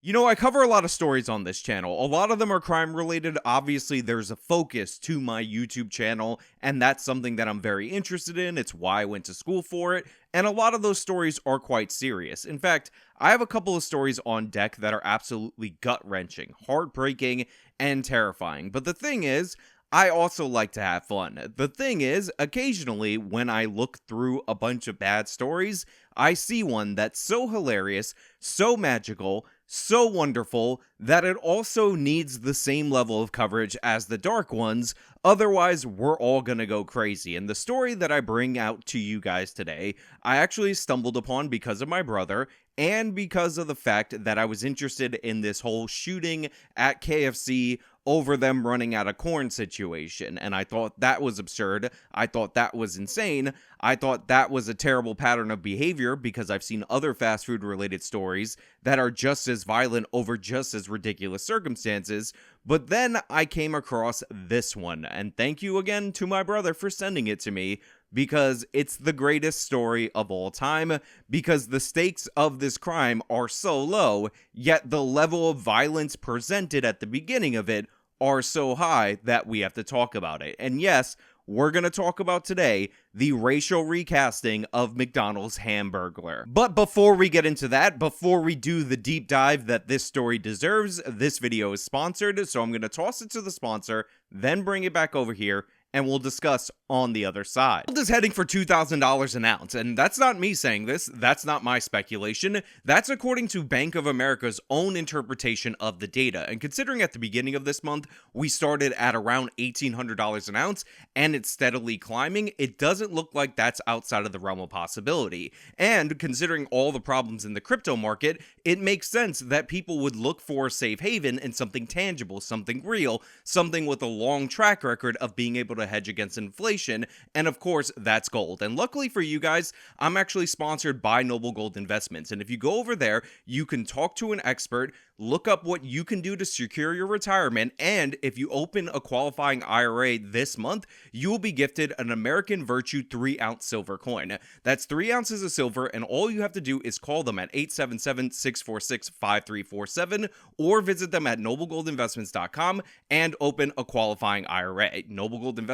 You know, I cover a lot of stories on this channel. A lot of them are crime related. Obviously, there's a focus to my YouTube channel, and that's something that I'm very interested in. It's why I went to school for it. And a lot of those stories are quite serious. In fact, I have a couple of stories on deck that are absolutely gut-wrenching, heartbreaking, and terrifying. But the thing is, I also like to have fun. The thing is, occasionally, when I look through a bunch of bad stories, I see one that's so hilarious, so magical, so wonderful, that it also needs the same level of coverage as the dark ones, otherwise we're all gonna go crazy. And the story that I bring out to you guys today, I actually stumbled upon because of my brother, and because of the fact that I was interested in this whole shooting at KFC over them running out of corn situation, and I thought that was absurd. I thought that was insane. I thought that was a terrible pattern of behavior because I've seen other fast food related stories that are just as violent over just as ridiculous circumstances. But then I came across this one, and thank you again to my brother for sending it to me, because it's the greatest story of all time, because the stakes of this crime are so low, yet the level of violence presented at the beginning of it are so high that we have to talk about it. And yes, we're going to talk about today the racial recasting of McDonald's Hamburglar. But before we get into that, before we do the deep dive that this story deserves, this video is sponsored, so I'm going to toss it to the sponsor, then bring it back over here, and we'll discuss on the other side. Gold is heading for $2,000 an ounce, and that's not me saying this, that's not my speculation, that's according to Bank of America's own interpretation of the data. And considering at the beginning of this month, we started at around $1,800 an ounce, and it's steadily climbing, it doesn't look like that's outside of the realm of possibility. And considering all the problems in the crypto market, it makes sense that people would look for a safe haven in something tangible, something real, something with a long track record of being able to hedge against inflation, and of course that's gold. And luckily for you guys, I'm actually sponsored by Noble Gold Investments, and if you go over there, you can talk to an expert, look up what you can do to secure your retirement, and if you open a qualifying IRA this month, you will be gifted an American Virtue 3-ounce silver coin. That's 3 ounces of silver, and all you have to do is call them at 877-646-5347 or visit them at noblegoldinvestments.com and open a qualifying IRA. noblegoldinvestments.com,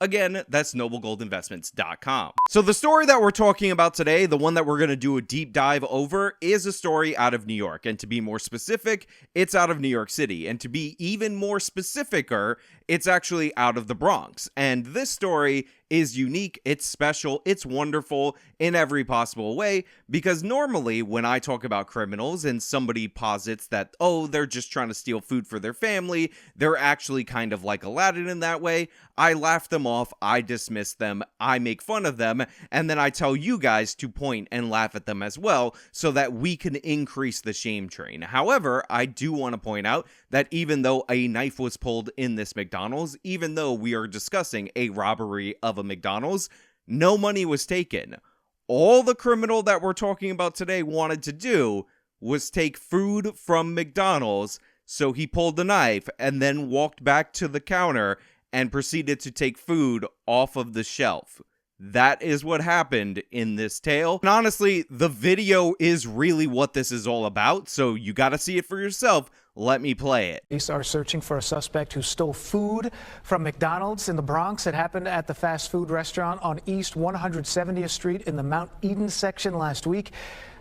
again, that's noblegoldinvestments.com. So the story that we're talking about today, the one that we're going to do a deep dive over, is a story out of New York, and to be more specific, it's out of New York City, and to be even more specificer, it's actually out of the Bronx. And this story is unique, it's special, it's wonderful in every possible way, because normally when I talk about criminals and somebody posits that, oh, they're just trying to steal food for their family, they're actually kind of like Aladdin in that way, I laugh them off, I dismiss them, I make fun of them, and then I tell you guys to point and laugh at them as well, so that we can increase the shame train. However, I do want to point out that even though a knife was pulled in this McDonald's, even though we are discussing a robbery of a McDonald's, no money was taken. All the criminal that we're talking about today wanted to do was take food from McDonald's, so he pulled the knife and then walked back to the counter and proceeded to take food off of the shelf. That is what happened in this tale. And honestly, the video is really what this is all about, so you gotta see it for yourself. Let me play it. Police are searching for a suspect who stole food from McDonald's in the Bronx. It happened at the fast food restaurant on East 170th Street in the Mount Eden section last week.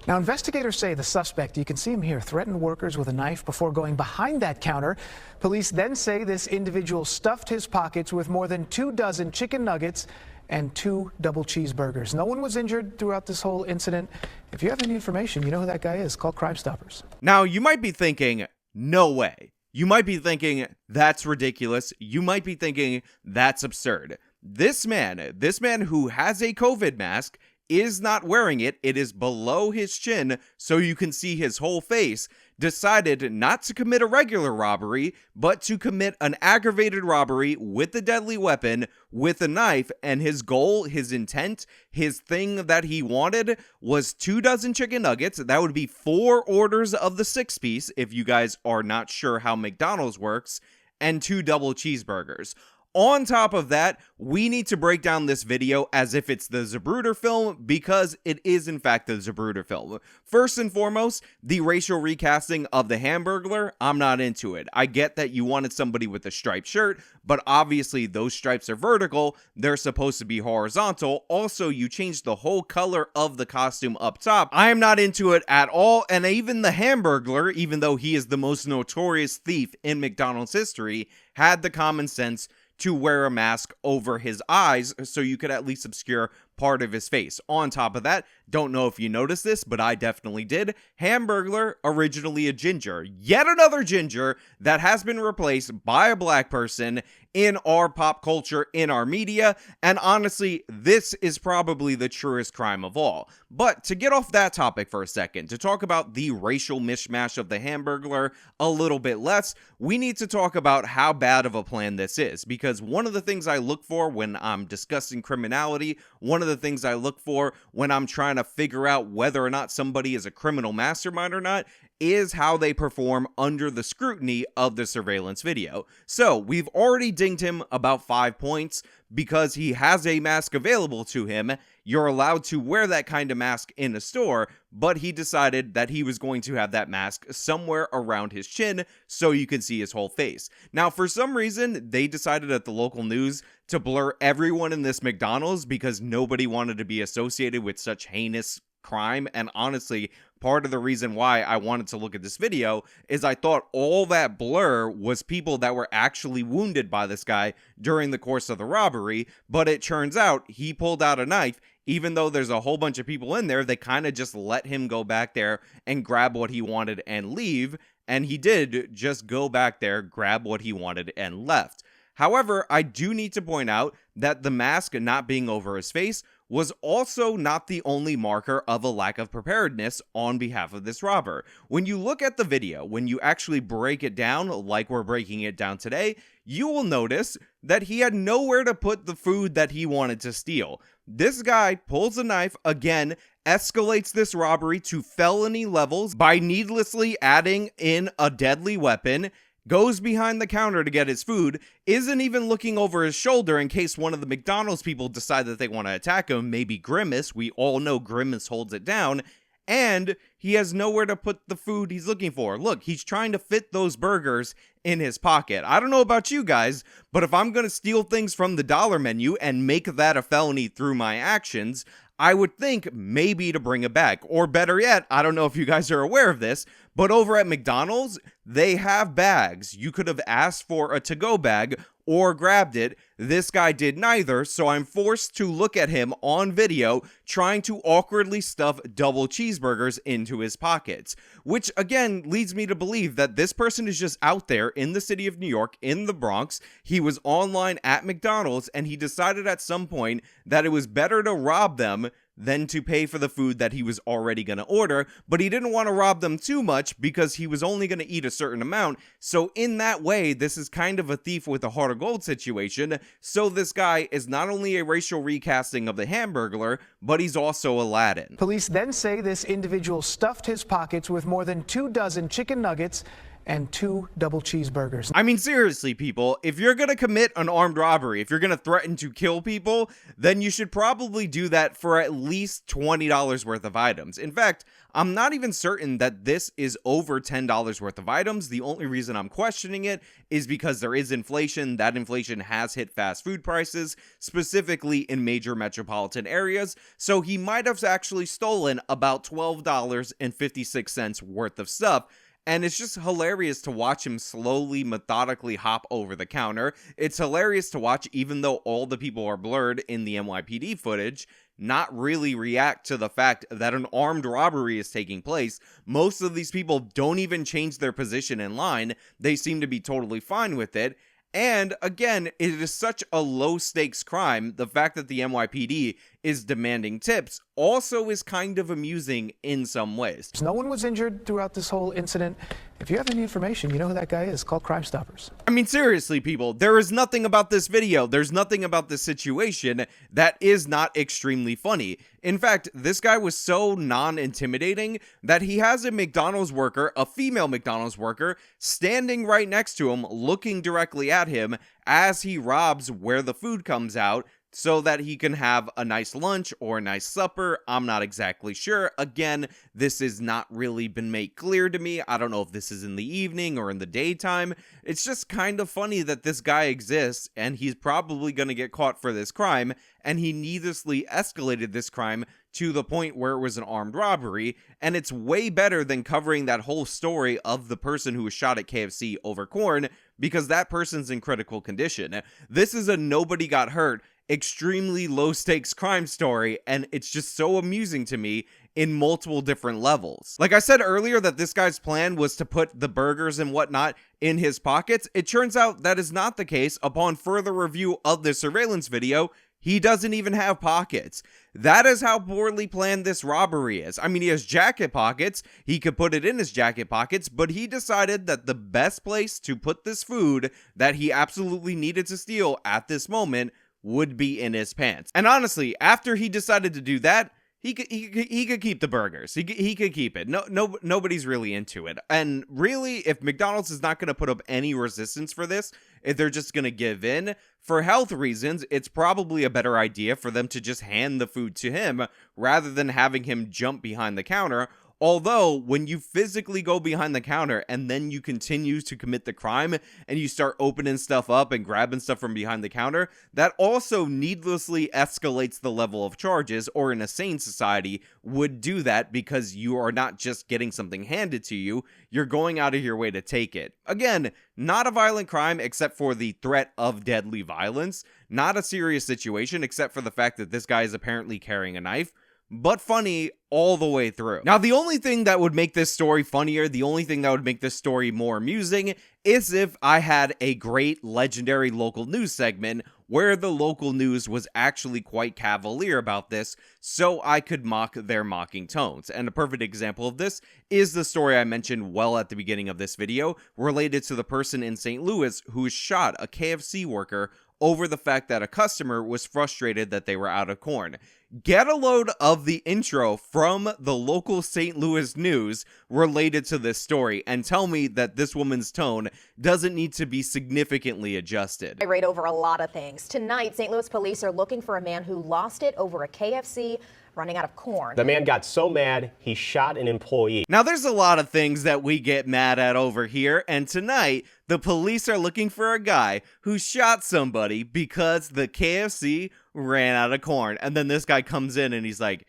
Now, investigators say the suspect, you can see him here, threatened workers with a knife before going behind that counter. Police then say this individual stuffed his pockets with more than 24 chicken nuggets and 2 double cheeseburgers. No one was injured throughout this whole incident. If you have any information, you know who that guy is. Call Crime Stoppers. Now, you might be thinking, no way. You might be thinking, that's ridiculous. You might be thinking, that's absurd. This man who has a COVID mask is not wearing it. It is below his chin, so you can see his whole face. Decided not to commit a regular robbery, but to commit an aggravated robbery with a deadly weapon, with a knife, and his goal, his intent, his thing that he wanted was 24 chicken nuggets. That would be 4 orders of the 6-piece, if you guys are not sure how McDonald's works, and 2 double cheeseburgers. On top of that, we need to break down this video as if it's the Zapruder film, because it is in fact the Zapruder film. First and foremost, the racial recasting of the Hamburglar, I'm not into it. I get that you wanted somebody with a striped shirt, but obviously those stripes are vertical, they're supposed to be horizontal. Also, you changed the whole color of the costume up top. I am not into it at all, and even the Hamburglar, even though he is the most notorious thief in McDonald's history, had the common sense to wear a mask over his eyes so you could at least obscure part of his face. On top of that, don't know if you noticed this, but I definitely did. Hamburglar, originally a ginger. Yet another ginger that has been replaced by a black person in our pop culture, in our media, and honestly, this is probably the truest crime of all. But to get off that topic for a second, to talk about the racial mishmash of the Hamburglar a little bit less, we need to talk about how bad of a plan this is, because one of the things I look for when I'm discussing criminality, one of the things I look for when I'm trying to figure out whether or not somebody is a criminal mastermind or not, is how they perform under the scrutiny of the surveillance video. So we've already dinged him about 5 points because he has a mask available to him. You're allowed to wear that kind of mask in a store, but he decided that he was going to have that mask somewhere around his chin so you can see his whole face. Now, for some reason, they decided at the local news to blur everyone in this McDonald's because nobody wanted to be associated with such heinous crime. And honestly, part of the reason why I wanted to look at this video is I thought all that blur was people that were actually wounded by this guy during the course of the robbery, but it turns out he pulled out a knife. Even though there's a whole bunch of people in there, they kind of just let him go back there and grab what he wanted and leave, and he did just go back there, grab what he wanted, and left. However, I do need to point out that the mask not being over his face was also not the only marker of a lack of preparedness on behalf of this robber. When you look at the video, when you actually break it down like we're breaking it down today, you will notice that he had nowhere to put the food that he wanted to steal. This guy pulls a knife, again, escalates this robbery to felony levels by needlessly adding in a deadly weapon, goes behind the counter to get his food, isn't even looking over his shoulder in case one of the McDonald's people decide that they want to attack him, maybe Grimace, we all know Grimace holds it down, and he has nowhere to put the food he's looking for. Look, he's trying to fit those burgers in his pocket. I don't know about you guys, but if I'm going to steal things from the dollar menu and make that a felony through my actions, I would think maybe to bring it back. Or better yet, I don't know if you guys are aware of this, but over at McDonald's, they have bags. You could have asked for a to-go bag or grabbed it. This guy did neither, so I'm forced to look at him on video trying to awkwardly stuff double cheeseburgers into his pockets. Which again leads me to believe that this person is just out there in the city of New York, in the Bronx. He was online at McDonald's and he decided at some point that it was better to rob them than to pay for the food that he was already going to order, but he didn't want to rob them too much because he was only going to eat a certain amount. So in that way, this is kind of a thief with a heart of gold situation. So this guy is not only a racial recasting of the Hamburglar, but he's also Aladdin. Police then say this individual stuffed his pockets with more than 24 chicken nuggets and 2 double cheeseburgers. I mean, seriously, people, if you're gonna commit an armed robbery, if you're gonna threaten to kill people, then you should probably do that for at least $20 worth of items. In fact, I'm not even certain that this is over $10 worth of items. The only reason I'm questioning it is because there is inflation. That inflation has hit fast food prices, specifically in major metropolitan areas. So he might have actually stolen about $12.56 worth of stuff. And it's just hilarious to watch him slowly, methodically hop over the counter. It's hilarious to watch, even though all the people are blurred in the NYPD footage, not really react to the fact that an armed robbery is taking place. Most of these people don't even change their position in line. They seem to be totally fine with it. And again, it is such a low stakes crime. The fact that the NYPD is demanding tips also is kind of amusing in some ways. No one was injured throughout this whole incident. If you have any information, you know who that guy is. Call Crime Stoppers. I mean, seriously, people, there is nothing about this video, there's nothing about this situation that is not extremely funny. In fact, this guy was so non-intimidating that he has a McDonald's worker, a female McDonald's worker, standing right next to him, looking directly at him as he robs where the food comes out, so that he can have a nice lunch or a nice supper. I'm not exactly sure. Again, this has not really been made clear to me. I don't know if this is in the evening or in the daytime. It's just kind of funny that this guy exists and he's probably going to get caught for this crime, and he needlessly escalated this crime to the point where it was an armed robbery, and it's way better than covering that whole story of the person who was shot at KFC over corn, because that person's in critical condition. This is a nobody got hurt, extremely low stakes crime story, and it's just so amusing to me in multiple different levels. Like I said earlier that this guy's plan was to put the burgers and whatnot in his pockets. It turns out that is not the case. Upon further review of the surveillance video, he doesn't even have pockets. That is how poorly planned this robbery is. I mean, he has jacket pockets. He could put it in his jacket pockets, but he decided that the best place to put this food that he absolutely needed to steal at this moment would be in his pants. And honestly, after he decided to do that, he could keep the burgers. He could keep it. Nobody's really into it. And really, if McDonald's is not going to put up any resistance for this, if they're just going to give in, for health reasons, it's probably a better idea for them to just hand the food to him rather than having him jump behind the counter. Although, when you physically go behind the counter and then you continue to commit the crime and you start opening stuff up and grabbing stuff from behind the counter, that also needlessly escalates the level of charges, or in a sane society would do that, because you are not just getting something handed to you, you're going out of your way to take it. Again, not a violent crime except for the threat of deadly violence, not a serious situation except for the fact that this guy is apparently carrying a knife, but funny all the way through. Now, the only thing that would make this story funnier, the only thing that would make this story more amusing, is if I had a great legendary local news segment where the local news was actually quite cavalier about this, so I could mock their mocking tones. And a perfect example of this is the story I mentioned well at the beginning of this video, related to the person in St. Louis who shot a KFC worker over the fact that a customer was frustrated that they were out of corn. Get a load of the intro from the local St. Louis news related to this story and tell me that this woman's tone doesn't need to be significantly adjusted. I rate over a lot of things. Tonight, St. Louis police are looking for a man who lost it over a KFC running out of corn. The man got so mad, he shot an employee. Now, there's a lot of things that we get mad at over here, and tonight, the police are looking for a guy who shot somebody because the KFC ran out of corn. And then this guy comes in and he's like,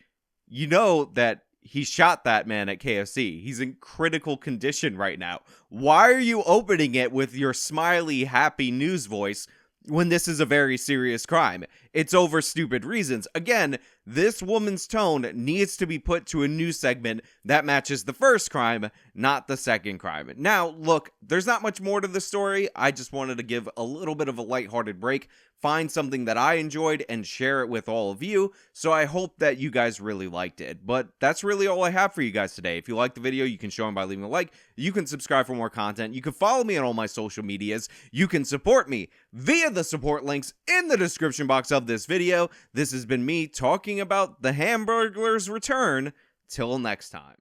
you know that he shot that man at KFC. He's in critical condition right now. Why are you opening it with your smiley, happy news voice when this is a very serious crime? It's over stupid reasons. Again, this woman's tone needs to be put to a news segment that matches the first crime, not the second crime. Now, look, there's not much more to the story. I just wanted to give a little bit of a lighthearted break, find something that I enjoyed, and share it with all of you. So I hope that you guys really liked it. But that's really all I have for you guys today. If you liked the video, you can show them by leaving a like. You can subscribe for more content. You can follow me on all my social medias. You can support me via the support links in the description box of this video. This has been me talking about the Hamburglar's return. Till next time.